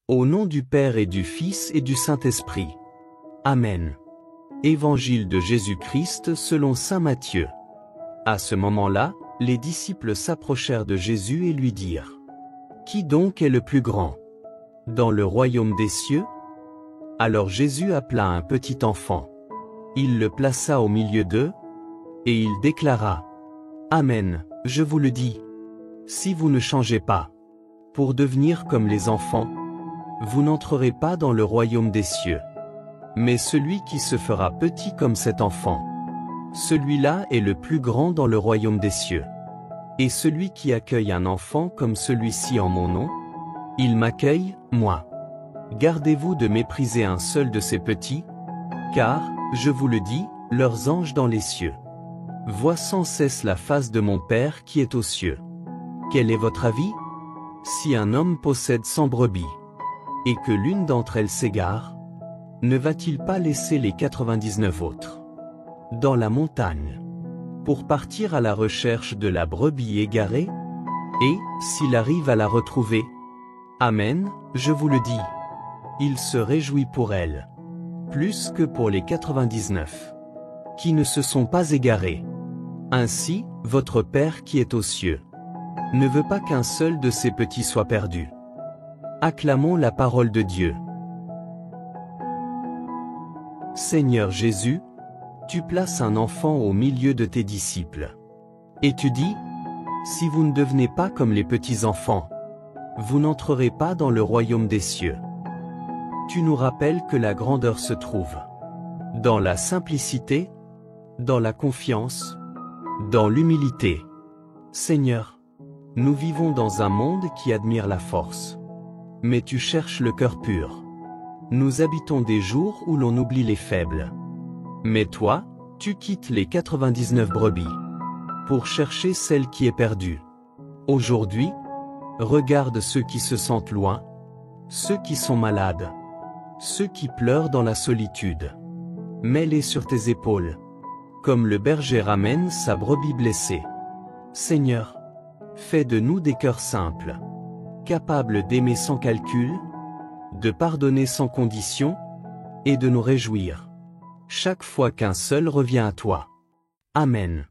Au nom du Père et du Fils et du Saint-Esprit. Amen. Évangile de Jésus-Christ selon saint Matthieu. À ce moment-là, les disciples s'approchèrent de Jésus et lui dirent: Qui donc est le plus grand dans le royaume des cieux? Alors Jésus appela un petit enfant. Il le plaça au milieu d'eux, et il déclara: Amen, je vous le dis. Si vous ne changez pas pour devenir comme les enfants, vous n'entrerez pas dans le royaume des cieux. Mais celui qui se fera petit comme cet enfant, celui-là est le plus grand dans le royaume des cieux. Et celui qui accueille un enfant comme celui-ci en mon nom, il m'accueille, moi. Gardez-vous de mépriser un seul de ces petits, car, je vous le dis, leurs anges dans les cieux voient sans cesse la face de mon Père qui est aux cieux. Quel est votre avis? Si un homme possède 100 brebis, et que l'une d'entre elles s'égare, ne va-t-il pas laisser les 99 autres dans la montagne pour partir à la recherche de la brebis égarée? Et, s'il arrive à la retrouver, Amen, je vous le dis, il se réjouit pour elle, plus que pour les 99 qui ne se sont pas égarés. Ainsi, votre Père qui est aux cieux ne veut pas qu'un seul de ces petits soit perdu. Acclamons la parole de Dieu. Seigneur Jésus, tu places un enfant au milieu de tes disciples. Et tu dis: si vous ne devenez pas comme les petits enfants, vous n'entrerez pas dans le royaume des cieux. Tu nous rappelles que la grandeur se trouve dans la simplicité, dans la confiance, dans l'humilité. Seigneur, nous vivons dans un monde qui admire la force. Mais tu cherches le cœur pur. Nous habitons des jours où l'on oublie les faibles. Mais toi, tu quittes les 99 brebis pour chercher celle qui est perdue. Aujourd'hui, regarde ceux qui se sentent loin, ceux qui sont malades, ceux qui pleurent dans la solitude. Mets-les sur tes épaules, comme le berger ramène sa brebis blessée. Seigneur, fais de nous des cœurs simples, capables d'aimer sans calcul, de pardonner sans condition, et de nous réjouir chaque fois qu'un seul revient à toi. Amen.